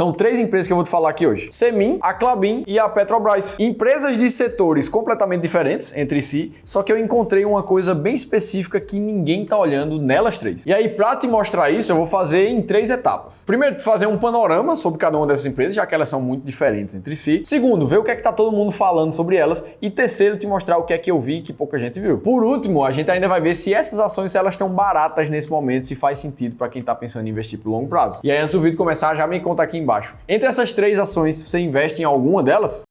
São 3 empresas que eu vou te falar aqui hoje: Semin, a Klabin e a Petrobras. Empresas de setores completamente diferentes entre si, só que eu encontrei uma coisa bem específica que ninguém tá olhando nelas 3. E aí, pra te mostrar isso, eu vou fazer em 3 etapas. Primeiro, fazer um panorama sobre cada uma dessas empresas, já que elas são muito diferentes entre si. Segundo, ver o que é que tá todo mundo falando sobre elas. E terceiro, te mostrar o que é que eu vi que pouca gente viu. Por último, a gente ainda vai ver se essas ações, se elas estão baratas nesse momento, se faz sentido para quem tá pensando em investir por longo prazo. E aí, antes do vídeo começar, já me conta aqui embaixo. Entre essas 3 ações, você investe em alguma delas?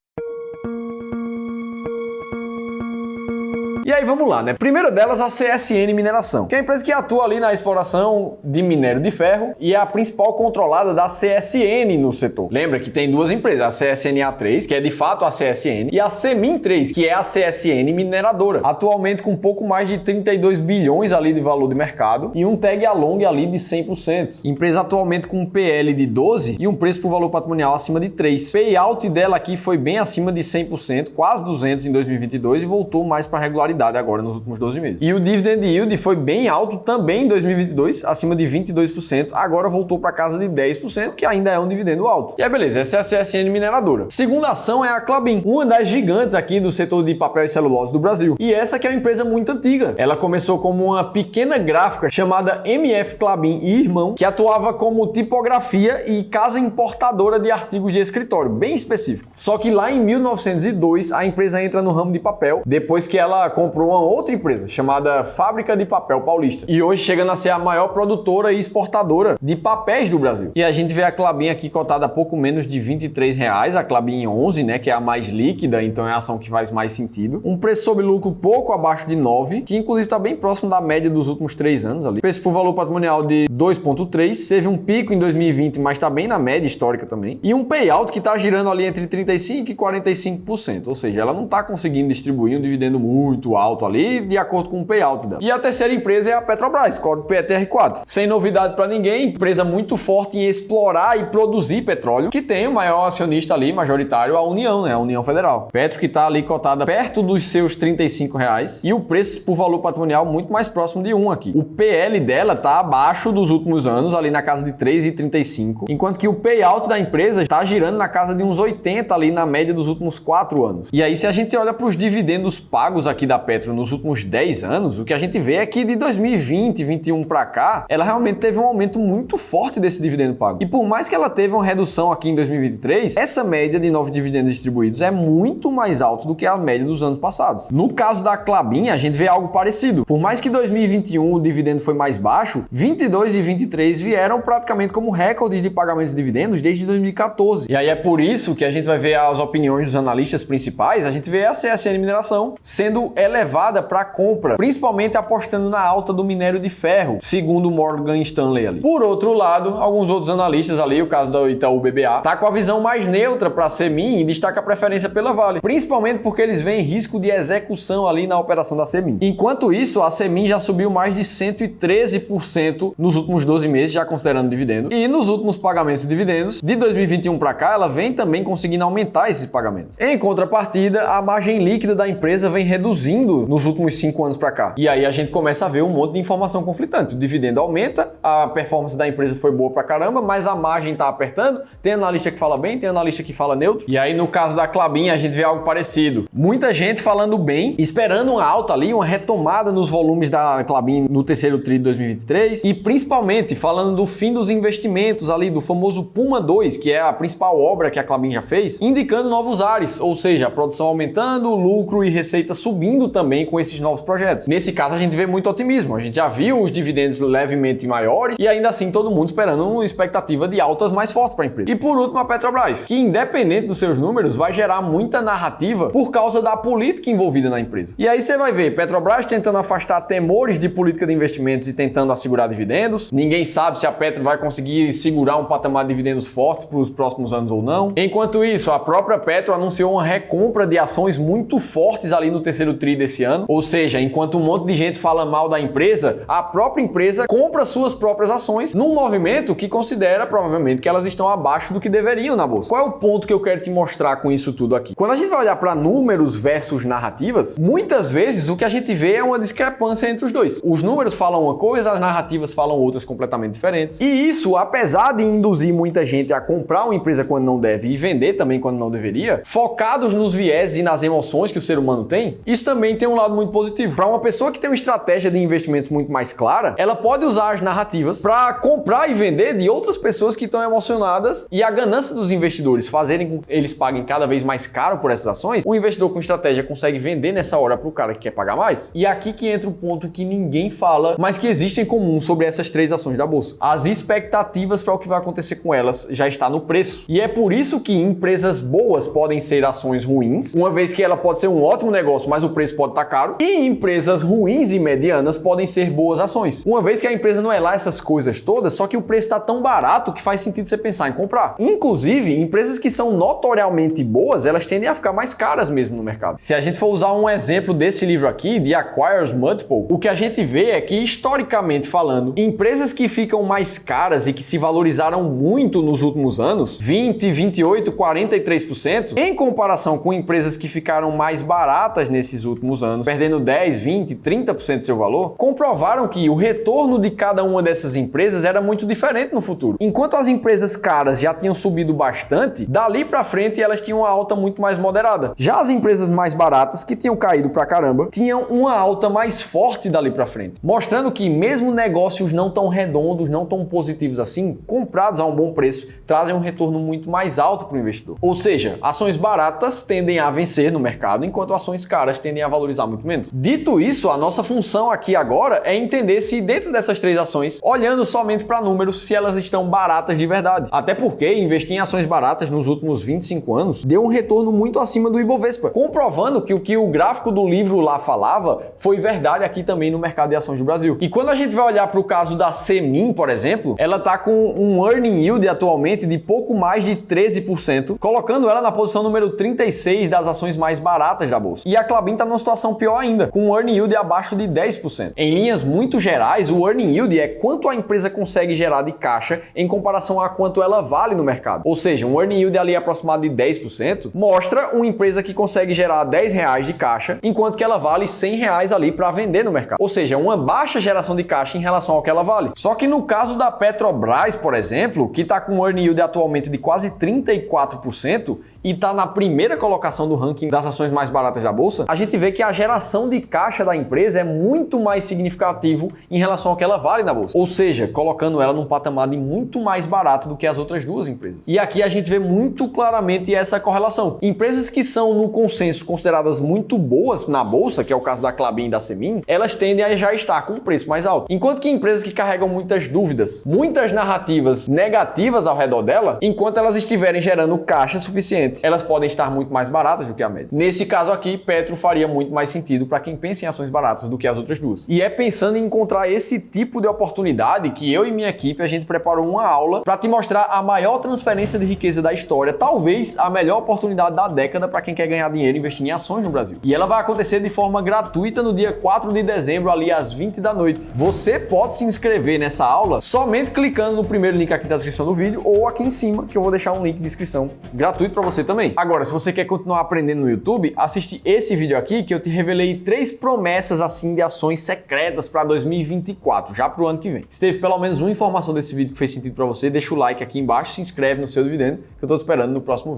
E aí vamos lá, né? Primeira delas, a CSN Mineração, que é a empresa que atua ali na exploração de minério de ferro e é a principal controlada da CSN no setor. Lembra que tem 2 empresas, a CSNA3, que é de fato a CSN, e a Semin3, que é a CSN mineradora, atualmente com um pouco mais de 32 bilhões ali de valor de mercado e um tag along ali de 100%. Empresa atualmente com um PL de 12 e um preço por valor patrimonial acima de 3. Payout dela aqui foi bem acima de 100%, quase 200 em 2022 e voltou mais para regularidade agora nos últimos 12 meses. E o dividend yield foi bem alto também em 2022, acima de 22%, agora voltou para casa de 10%, que ainda é um dividendo alto. E aí beleza, essa é a CSN mineradora. Segunda ação é a Klabin, uma das gigantes aqui do setor de papel e celulose do Brasil. E essa que é uma empresa muito antiga. Ela começou como uma pequena gráfica chamada MF Klabin e Irmão, que atuava como tipografia e casa importadora de artigos de escritório, bem específico. Só que lá em 1902 a empresa entra no ramo de papel, depois que ela comprou uma outra empresa chamada Fábrica de Papel Paulista e hoje chegando a ser a maior produtora e exportadora de papéis do Brasil. E a gente vê a Klabin aqui cotada a pouco menos de R$23, a Klabin 11, né, que é a mais líquida, então é a ação que faz mais sentido. Um preço sobre lucro pouco abaixo de 9, que inclusive está bem próximo da média dos últimos 3 anos ali. Preço por valor patrimonial de 2,3, teve um pico em 2020, mas está bem na média histórica também. E um payout que está girando ali entre 35% e 45%, ou seja, ela não está conseguindo distribuir um dividendo muito alto ali, de acordo com o payout dela. E a terceira empresa é a Petrobras, código PETR4. Sem novidade para ninguém, empresa muito forte em explorar e produzir petróleo, que tem o maior acionista ali, majoritário, a União, né? A União Federal. Petro que está ali cotada perto dos seus R$35 e o preço por valor patrimonial muito mais próximo de 1 aqui. O PL dela está abaixo dos últimos anos, ali na casa de 3,35, enquanto que o payout da empresa está girando na casa de uns 80 ali na média dos últimos 4 anos. E aí, se a gente olha para os dividendos pagos aqui da Petro nos últimos 10 anos, o que a gente vê é que de 2020, 2021 para cá, ela realmente teve um aumento muito forte desse dividendo pago. E por mais que ela teve uma redução aqui em 2023, essa média de novos dividendos distribuídos é muito mais alta do que a média dos anos passados. No caso da Klabin, a gente vê algo parecido. Por mais que 2021 o dividendo foi mais baixo, 22 e 23 vieram praticamente como recordes de pagamentos de dividendos desde 2014. E aí é por isso que a gente vai ver as opiniões dos analistas principais, a gente vê a CSN Mineração sendo elevada para compra, principalmente apostando na alta do minério de ferro, segundo o Morgan Stanley ali. Por outro lado, alguns outros analistas ali, o caso da Itaú BBA, tá com a visão mais neutra para a Semin e destaca a preferência pela Vale, principalmente porque eles veem risco de execução ali na operação da Semin. Enquanto isso, a Semin já subiu mais de 113% nos últimos 12 meses, já considerando dividendo, e nos últimos pagamentos de dividendos, de 2021 para cá, ela vem também conseguindo aumentar esses pagamentos. Em contrapartida, a margem líquida da empresa vem reduzindo nos últimos 5 anos para cá. E aí a gente começa a ver um monte de informação conflitante. O dividendo aumenta, a performance da empresa foi boa pra caramba, mas a margem tá apertando. Tem analista que fala bem, tem analista que fala neutro. E aí no caso da Klabin a gente vê algo parecido. Muita gente falando bem, esperando uma alta ali, uma retomada nos volumes da Klabin no terceiro tri de 2023 e principalmente falando do fim dos investimentos ali, do famoso Puma 2, que é a principal obra que a Klabin já fez, indicando novos ares, ou seja, a produção aumentando, lucro e receita subindo também com esses novos projetos. Nesse caso a gente vê muito otimismo, a gente já viu os dividendos levemente maiores e ainda assim todo mundo esperando uma expectativa de altas mais fortes para a empresa. E por último a Petrobras, que independente dos seus números vai gerar muita narrativa por causa da política envolvida na empresa. E aí você vai ver Petrobras tentando afastar temores de política de investimentos e tentando assegurar dividendos. Ninguém sabe se a Petro vai conseguir segurar um patamar de dividendos fortes para os próximos anos ou não. Enquanto isso, a própria Petro anunciou uma recompra de ações muito fortes ali no terceiro tri desse ano. Ou seja, enquanto um monte de gente fala mal da empresa, a própria empresa compra suas próprias ações num movimento que considera provavelmente que elas estão abaixo do que deveriam na bolsa. Qual é o ponto que eu quero te mostrar com isso tudo aqui? Quando a gente vai olhar para números versus narrativas, muitas vezes o que a gente vê é uma discrepância entre os dois. Os números falam uma coisa, as narrativas falam outras completamente diferentes. E isso, apesar de induzir muita gente a comprar uma empresa quando não deve e vender também quando não deveria, focados nos vieses e nas emoções que o ser humano tem, isso também tem um lado muito positivo. Para uma pessoa que tem uma estratégia de investimentos muito mais clara, ela pode usar as narrativas para comprar e vender de outras pessoas que estão emocionadas, e a ganância dos investidores fazerem com que eles paguem cada vez mais caro por essas ações. O investidor com estratégia consegue vender nessa hora para o cara que quer pagar mais. E aqui que entra o ponto que ninguém fala, mas que existe em comum sobre essas três ações da bolsa. As expectativas para o que vai acontecer com elas já está no preço. E é por isso que empresas boas podem ser ações ruins, uma vez que ela pode ser um ótimo negócio, mas o preço pode estar caro. E empresas ruins e medianas podem ser boas ações, uma vez que a empresa não é lá essas coisas todas, só que o preço está tão barato que faz sentido você pensar em comprar. Inclusive, empresas que são notoriamente boas, elas tendem a ficar mais caras mesmo no mercado. Se a gente for usar um exemplo desse livro aqui, The Acquirer's Multiple, o que a gente vê é que, historicamente falando, empresas que ficam mais caras e que se valorizaram muito nos últimos anos, 20, 28, 43%, em comparação com empresas que ficaram mais baratas nesses últimos anos, perdendo 10, 20, 30% do seu valor, comprovaram que o retorno de cada uma dessas empresas era muito diferente no futuro. Enquanto as empresas caras já tinham subido bastante, dali pra frente elas tinham uma alta muito mais moderada. Já as empresas mais baratas, que tinham caído pra caramba, tinham uma alta mais forte dali pra frente, mostrando que mesmo negócios não tão redondos, não tão positivos assim, comprados a um bom preço, trazem um retorno muito mais alto para o investidor. Ou seja, ações baratas tendem a vencer no mercado, enquanto ações caras tendem a valorizar muito menos. Dito isso, a nossa função aqui agora é entender se dentro dessas três ações, olhando somente para números, se elas estão baratas de verdade. Até porque investir em ações baratas nos últimos 25 anos deu um retorno muito acima do Ibovespa, comprovando que o gráfico do livro lá falava foi verdade aqui também no mercado de ações do Brasil. E quando a gente vai olhar para o caso da Semin, por exemplo, ela está com um earning yield atualmente de pouco mais de 13%, colocando ela na posição número 36 das ações mais baratas da bolsa. E a Klabin está numa situação pior ainda, com um earning yield abaixo de 10%. Em linhas muito gerais, o earning yield é quanto a empresa consegue gerar de caixa em comparação a quanto ela vale no mercado. Ou seja, um earning yield ali aproximado de 10% mostra uma empresa que consegue gerar R$10 de caixa, enquanto que ela vale R$100 ali para vender no mercado. Ou seja, uma baixa geração de caixa em relação ao que ela vale. Só que no caso da Petrobras, por exemplo, que está com um earning yield atualmente de quase 34% e está na primeira colocação do ranking das ações mais baratas da bolsa, a gente vê que a geração de caixa da empresa é muito mais significativo em relação ao que ela vale na bolsa. Ou seja, colocando ela num patamar de muito mais barato do que as outras duas empresas. E aqui a gente vê muito claramente essa correlação. Empresas que são, no consenso, consideradas muito boas na bolsa, que é o caso da Klabin e da Semin, elas tendem a já estar com um preço mais alto. Enquanto que empresas que carregam muitas dúvidas, muitas narrativas negativas ao redor dela, enquanto elas estiverem gerando caixa suficiente, elas podem estar muito mais baratas do que a média. Nesse caso aqui, Petro faria muito mais sentido para quem pensa em ações baratas do que as outras duas. E é pensando em encontrar esse tipo de oportunidade que eu e minha equipe, a gente preparou uma aula para te mostrar a maior transferência de riqueza da história, talvez a melhor oportunidade da década para quem quer ganhar dinheiro investindo em ações no Brasil. E ela vai acontecer de forma gratuita no dia 4 de dezembro, ali às 20 da noite. Você pode se inscrever nessa aula somente clicando no primeiro link aqui da descrição do vídeo ou aqui em cima, que eu vou deixar um link de inscrição gratuito para você também. Agora, se você quer continuar aprendendo no YouTube, assiste esse vídeo aqui que eu te revelei 3 promessas assim de ações secretas para 2024, já para o ano que vem. Se teve pelo menos uma informação desse vídeo que fez sentido para você, deixa o like aqui embaixo, se inscreve no seu dividendo, que eu tô te esperando no próximo vídeo.